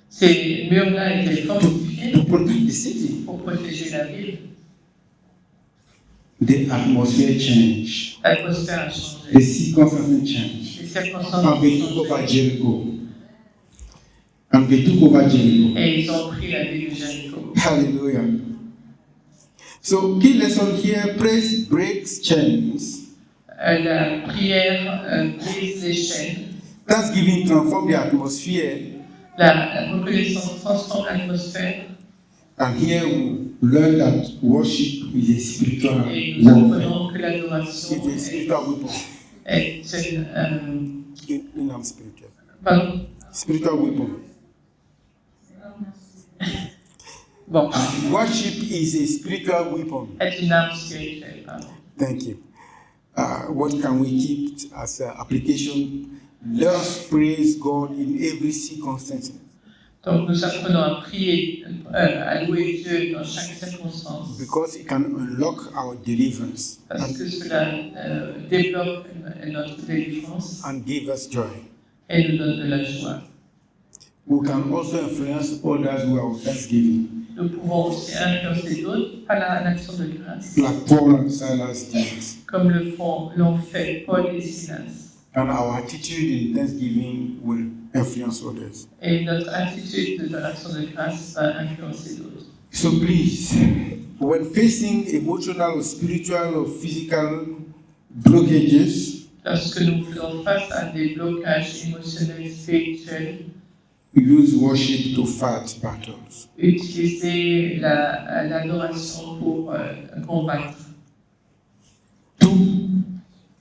Ces murs-là étaient fortifiés to protect the city. pour protéger la ville. The atmosphere changed. L'atmosphère a changé. The circumstances changed. Les circonstances And they ont took over changé. Jericho. And they took over Jericho. Et ils ont pris la ville de Jéricho. Hallelujah. So, key lesson here, praise breaks chains. La prière brise les chaînes. Thanksgiving transforms the atmosphere. La reconnaissance transforme l'atmosphère. And here we learn that worship is a spiritual Et nous warfare. apprenons que l'adoration It's a spiritual weapon. est I'm spiritual. pardon. Spiritual weapon. Bon, Worship is a spiritual weapon. est une arme spirituelle. Pardon. Thank you. What can we keep as an application? Let us praise God in every circumstance. Donc nous apprenons à prier, à louer Dieu dans chaque circonstance, Because it can unlock our deliverance parce que cela débloque notre délivrance and give us joy. et nous donne de la joie. We can also influence others with our thanksgiving, Nous pouvons aussi influencer d'autres par l'action de grâce, like Paul and Silas did. comme l'ont fait Paul et Silas. And our attitude in thanksgiving will influence others. Et notre attitude de l'action de grâce va influencer d'autres. So please, when facing emotional or spiritual or physical blockages, Lorsque nous faisons face à des blocages émotionnels, spirituels, use worship to fight battles. Utiliser l'adoration pour combattre. Two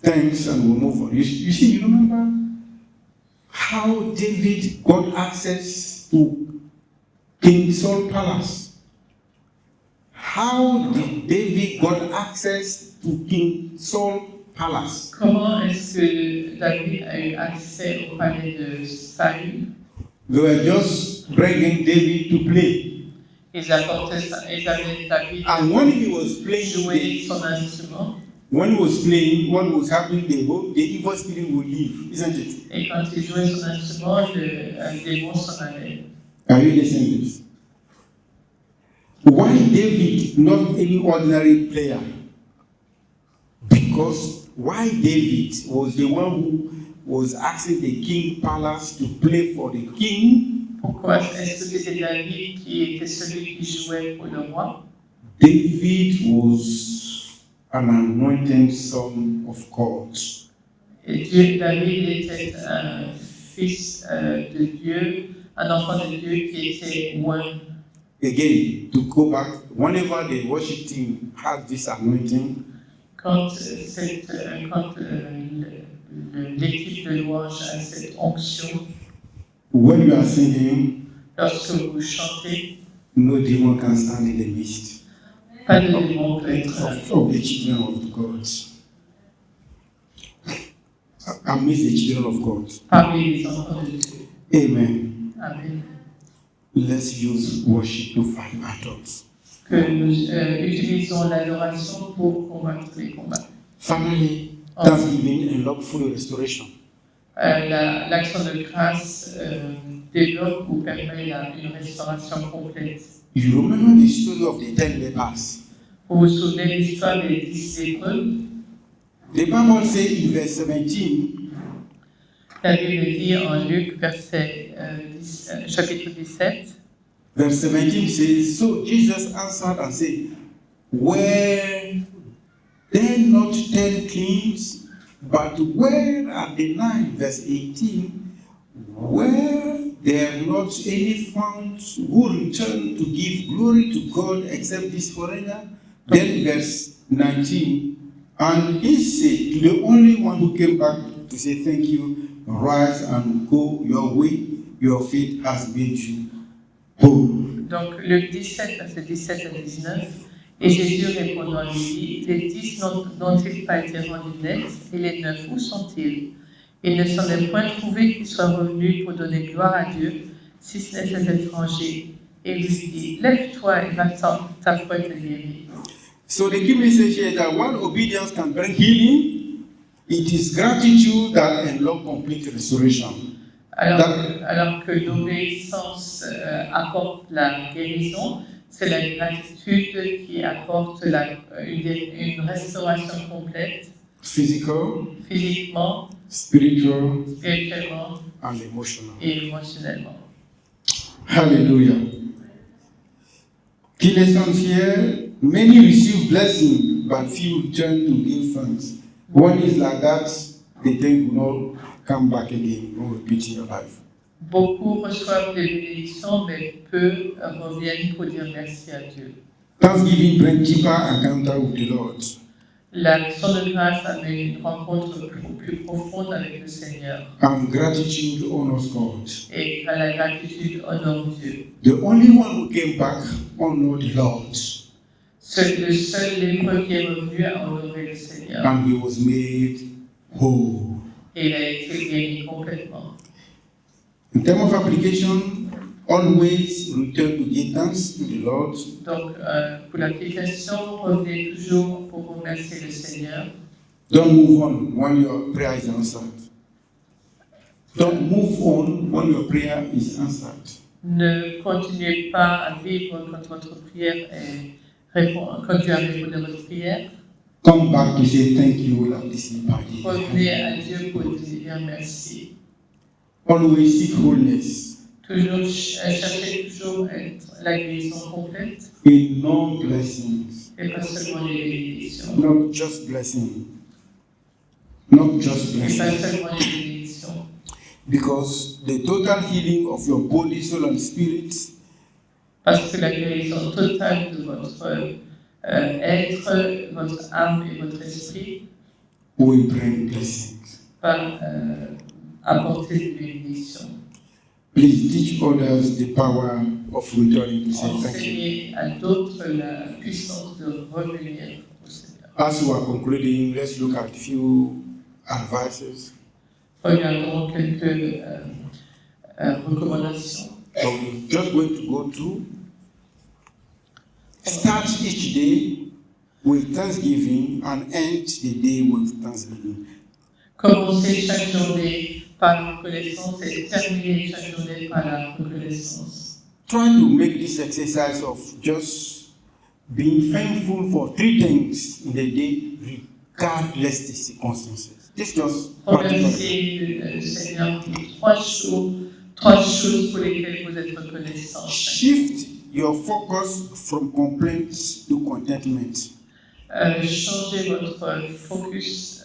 things and we'll move on. You see, you remember how David got access to King Saul's palace? How did David got access to King Saul's palace? Comment est-ce que David a eu accès au palais de Saül? They were just bringing David to play. Ils avaient David And when he was playing, jouer son instrument. when he was playing, what was happening, the evil spirit would leave, isn't it? Et quand il jouait son instrument, un démon s'en allait. Are you listening to this? Why David, not any ordinary player? Because why David was the one who was asking the king palace to play for the king. Pourquoi est-ce que c'était David qui était celui qui jouait pour le roi? David was an anointed son of God. Et David était un fils de Dieu, un enfant de Dieu qui était loin. Again, to go back, whenever the worship team had this anointing, Quand l'équipe de louange a cette onction, when you are singing, lorsque vous chantez, no demon can stand in the midst pas de démon peut être of the children of God. Amidst the children of God. parmi les enfants de Dieu. Amen. Amen. Let's use worship to fight battles. Que nous utilisons l'adoration pour combattre les combats. Finally, thanksgiving and love full restoration. L'action de grâce développe ou permet une restauration complète. You remember the story of the 10 lepers? Vous vous souvenez de l'histoire des 10 lépreux? The Bible says in verse 17, La Bible dit en Luc, chapitre 17, verse 17 says, So Jesus answered and said, Were there not 10 kings, but where are the 9? Verse 18, Were there not any found who returned to give glory to God except this foreigner? Then verse 19, and he said to the only one who came back to say thank you, rise and go your way, your faith has made you whole. donc Luc 17, verset 17 à 19, et Jésus répondant lui dit, les 10 n'ont-ils pas été rendus nets, et les 9, où sont-ils? Il ne s'en est point trouvé qu'ils soient revenus pour donner gloire à Dieu, si ce n'est cet étranger. Et lui dit, lève-toi et va-t'en, ta foi te guérit. So the key message here is that one obedience can bring healing. It is gratitude that unlocks complete restoration. Alors que l'obéissance apporte la guérison, c'est la gratitude qui apporte une restauration complète, physiquement, spirituellement and emotional. et émotionnellement. Hallelujah. Key lessons here. Many receive blessing, but few return to give thanks. One is like that, the thing will not come back again, will repeat in your life. Beaucoup reçoivent des bénédictions, mais peu reviennent pour dire merci à Dieu. Thanksgiving brings deeper encounter with the Lord. L'action de grâce amène une rencontre plus profonde avec le Seigneur. And gratitude honors God. Et la gratitude honore Dieu. The only one who came back honored the Lord. Le seul lépreux qui est revenu a honoré le Seigneur. And he was made whole. Et il a été guéri complètement. In terms of application, always return to give thanks to the Lord. Donc, pour l'application, revenez toujours pour remercier le Seigneur. Don't move on when your prayer is answered. Don't move on when your prayer is answered. Ne continuez pas à vivre quand votre prière est quand Dieu a répondu à votre prière. Come back to say thank you like this in body. Revenez à Dieu pour dire merci. Always seek wholeness. Toujours cherchez toujours la guérison complète. In non blessings. Et pas seulement les bénédictions. Not just blessing. Not just Et pas blessing. seulement les bénédictions. Because the total healing of your body, soul, and spirit Parce que la guérison totale de votre être, votre âme et votre esprit will bring blessings. va apporter de bénédiction. Please teach others the power of returning to say thank you. Enseigner à d'autres la puissance de revenir au Seigneur. As we are concluding, let's look at a few advices. Regardons quelques recommandations. So we're just going to go through. Start each day with thanksgiving and end the day with thanksgiving. Commencer chaque journée par la reconnaissance et terminer chaque journée par la reconnaissance. Try to make this exercise of just being thankful for 3 things in the day, regardless the circumstances. This just practical. Remercier le Seigneur pour 3 choses pour lesquelles vous êtes reconnaissant. Shift your focus from complaints to contentment. Changez votre focus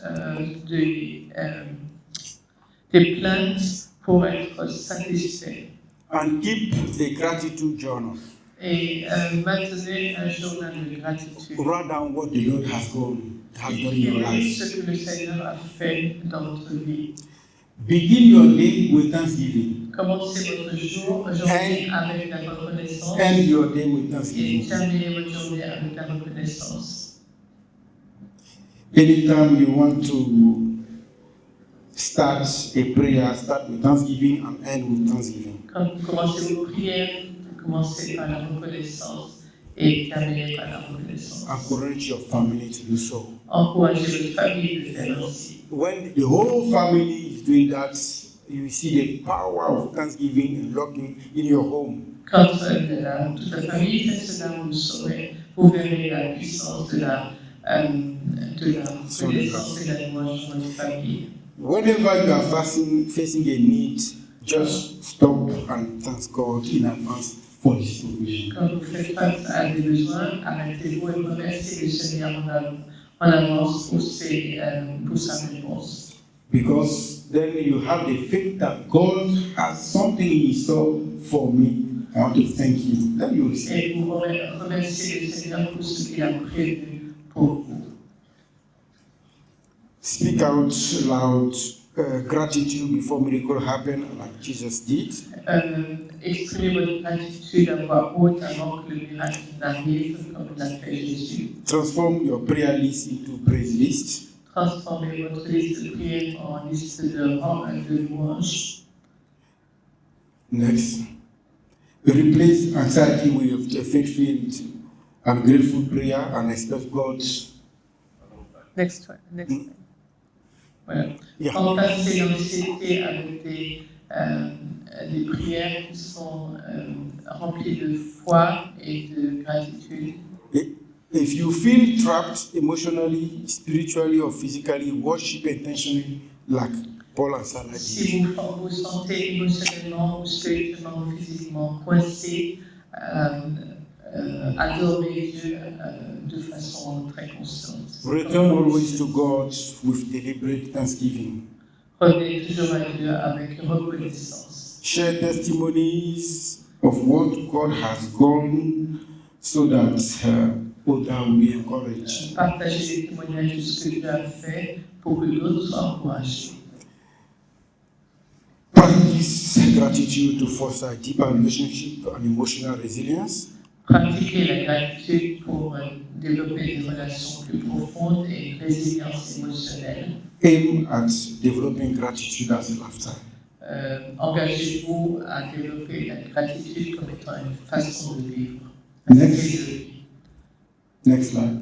des plaintes pour être satisfait. And keep a gratitude journal. Et maintenez un journal de gratitude. Write down what the Lord has done in your Écrivez life. ce que le Seigneur a fait dans votre vie. Begin your day with thanksgiving. Commencez votre journée avec la reconnaissance End your day with et thanksgiving. terminez votre journée avec la reconnaissance. Anytime you want to start a prayer, start with thanksgiving and end with thanksgiving. Quand vous commencez vos prières, vous commencez par la reconnaissance et terminez par la reconnaissance. Encourage your family to do so. Encouragez votre famille de faire ainsi. When the whole family is doing that, you will see the power of thanksgiving unlocking in your home. Quand toute la famille fait cela, vous verrez la puissance de la reconnaissance et la louange de votre famille. Whenever you are facing a need, just stop and thank God in advance for His provision. Quand vous faites face à des besoins, arrêtez-vous et remerciez le Seigneur en avance pour sa réponse. Because then you have the faith that God has something in store for me. I want to thank Him. Then you will see. Et vous remerciez le Seigneur pour ce qu'il a prévu pour vous. Speak out loud gratitude before miracle happen, like Jesus did. Exprimez votre gratitude à voix haute avant que le miracle n'arrive, comme l'a fait Jésus. Transform your prayer list into praise list. Transformez votre liste de prières en liste de louanges. Next. Replace anxiety with a faith-filled and grateful prayer and expect God. Next one. Voilà. Yeah. Remplacez l'anxiété avec des prières qui sont remplies de foi et de gratitude. If you feel trapped emotionally, spiritually, or physically, worship intentionally, like Paul and Silas Si did. vous vous sentez émotionnellement ou spirituellement ou physiquement coincé, adorez Dieu de façon très constante. Return always to God with deliberate thanksgiving. Revenez toujours à Dieu avec reconnaissance. Share testimonies of what God has done so that others will be encouraged. Partagez les témoignages de ce que Dieu a fait pour que d'autres soient encouragés. Practice gratitude to foster a deeper relationship and emotional resilience. Pratiquez la gratitude pour développer des relations plus profondes et une résilience émotionnelle. Aim at developing gratitude as a lifestyle. Engagez-vous à développer la gratitude comme étant une façon de vivre. Next slide.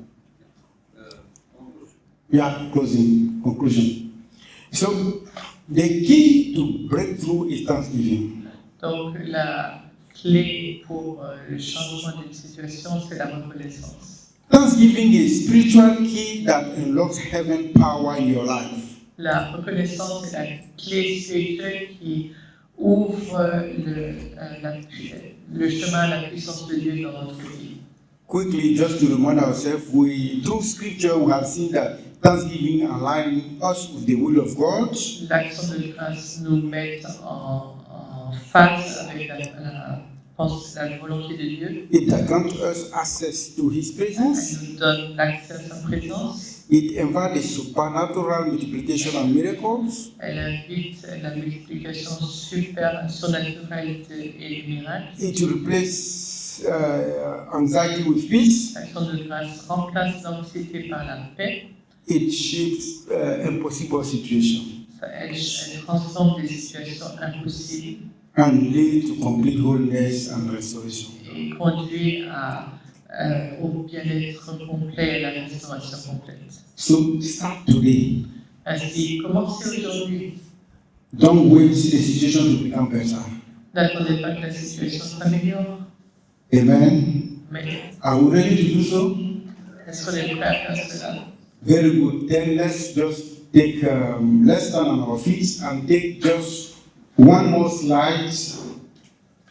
Yeah, conclusion. So, the key to breakthrough is thanksgiving. Donc la clé pour le changement d'une situation, c'est la reconnaissance. Thanksgiving is a spiritual key that unlocks heaven power in your life. La reconnaissance est la clé spirituelle qui ouvre le chemin à la puissance de Dieu dans notre vie. Quickly, just to remind ourselves, through scripture, we have seen that Thanksgiving align us with the will of God. L'action de grâce nous met en face avec la volonté de Dieu. It grants us access to His Elle presence. nous donne l'accès à sa présence. It invites the supernatural multiplication and miracles. Elle invite la multiplication surnaturelle et des miracles. It replaces anxiety with peace. L'action de grâce remplace l'anxiété par la paix. It shapes impossible situations Elle transforme des situations impossibles and leads to complete wholeness and restoration. et conduit au bien-être complet et à la restauration complète. So start today. Ainsi, commencez aujourd'hui. Don't wait the situation to become better. N'attendez pas que la situation s'améliore. Amen. Mais Are we ready to do so? est-ce qu'on est prêt à faire cela? Very good. Then let's just take, let's stand on our feet and take just one more slide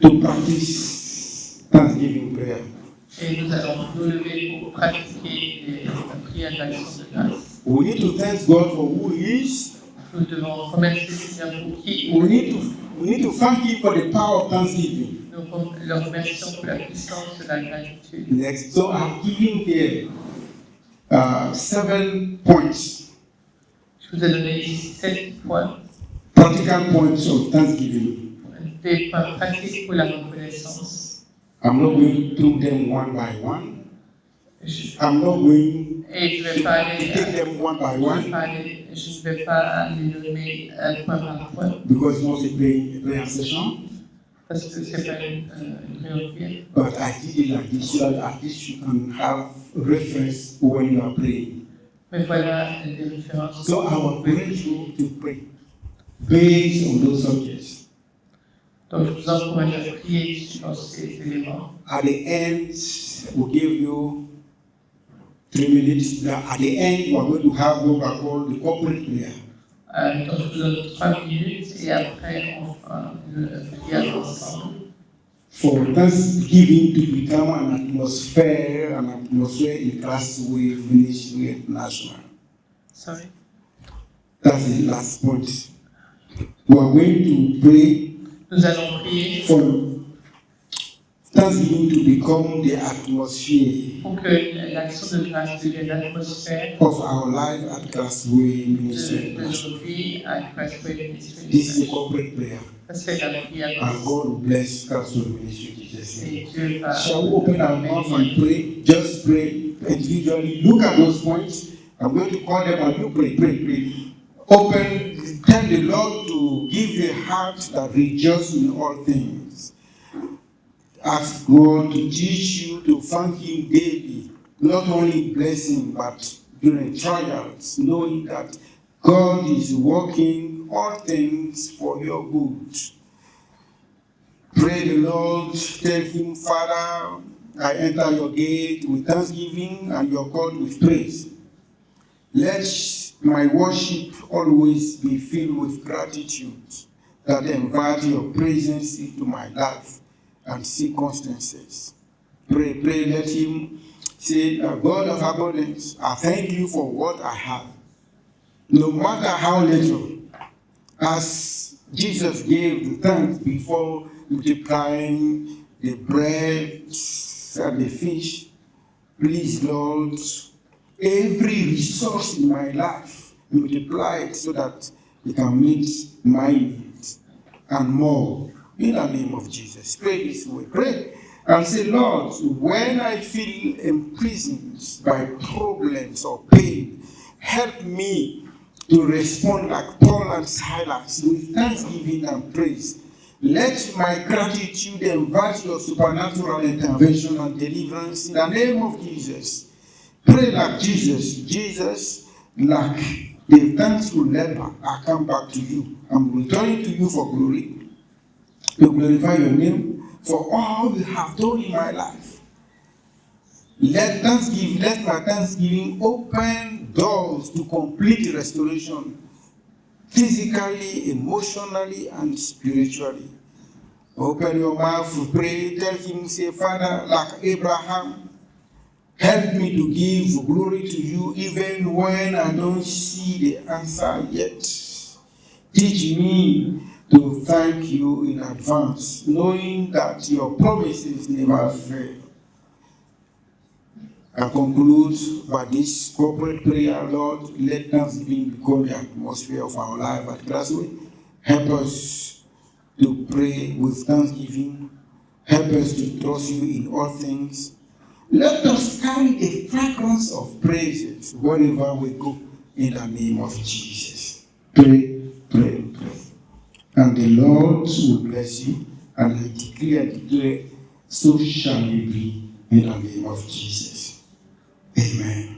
to practice Thanksgiving prayer. Et nous allons nous lever pour pratiquer la prière d'action de grâce. We need to thank God for who He is. Nous devons remercier le Seigneur pour qui il We est. need to thank Him for the power of Thanksgiving. Nous le remercions pour la puissance de la gratitude. Next, so I've given here 7 points, Je vous ai donné ici 7 points, practical points of Thanksgiving. des points pratiques pour la reconnaissance. I'm not going through them one by one. Je- I'm not going Et je ne vais pas to take aller, them one by one je ne vais pas les nommer point par point, because it's not a prayer session. parce que ce n'est pas une réunion. But I did it like this so that at least you can have reference when you are praying. Mais voilà des références. So I will encourage you to pray based on those subjects. Donc je vous encourage à prier sur ces éléments. At the end, we'll give you 3 minutes. Now, at the end, we are going to have what I call the corporate prayer. Donc je vous donne 3 minutes et après on fera le prière ensemble. For Thanksgiving to become an atmosphere in Christ's-Way Ministry International. Sorry. That's the last point. We are going to pray Nous allons prier for Thanksgiving to become the atmosphere pour que l'action de grâce devienne l'atmosphère of our life at Christ's-Way Ministry de International. nos vies à Christ-Way Ministry. This is a corporate prayer. C'est la prière And God will bless Christ's-Way Ministry in Jesus' name. et Dieu va. Shall we open our mouth and pray? Just pray individually. Look at those points. I'm going to call them and you pray. Open, tell the Lord to give you a heart that rejoices in all things. Ask God to teach you to thank Him daily, not only in blessing, but during trials, knowing that God is working all things for your good. Pray the Lord, tell Him, Father, I enter your gate with thanksgiving and your court with praise. Let my worship always be filled with gratitude that invite your presence into my life and circumstances. Pray, let Him say, God of abundance, I thank you for what I have. No matter how little, as Jesus gave the thanks before multiplying the bread and the fish, please, Lord, every resource in my life, multiply it so that it can meet my needs and more. In the name of Jesus. Pray this way. Pray and say, Lord, when I feel imprisoned by problems or pain, help me to respond like Paul and Silas with thanksgiving and praise. Let my gratitude invite your supernatural intervention and deliverance in the name of Jesus. Pray like Jesus. Jesus, like the thankful leper, I come back to you. I'm returning to you for glory, to glorify your name for all you have done in my life. Let my thanksgiving open doors to complete restoration, physically, emotionally, and spiritually. Open your mouth, pray, tell Him, say, Father, like Abraham, Help me to give glory to you even when I don't see the answer yet. Teach me to thank you in advance, knowing that your promises never fail. I conclude by this corporate prayer, Lord, let thanksgiving become the atmosphere of our life at Grassway. Help us to pray with thanksgiving. Help us to trust you in all things. Let us carry the fragrance of praises wherever we go in the name of Jesus. Pray, pray, pray. And the Lord will bless you, and I declare and declare, so shall it be in the name of Jesus. Amen.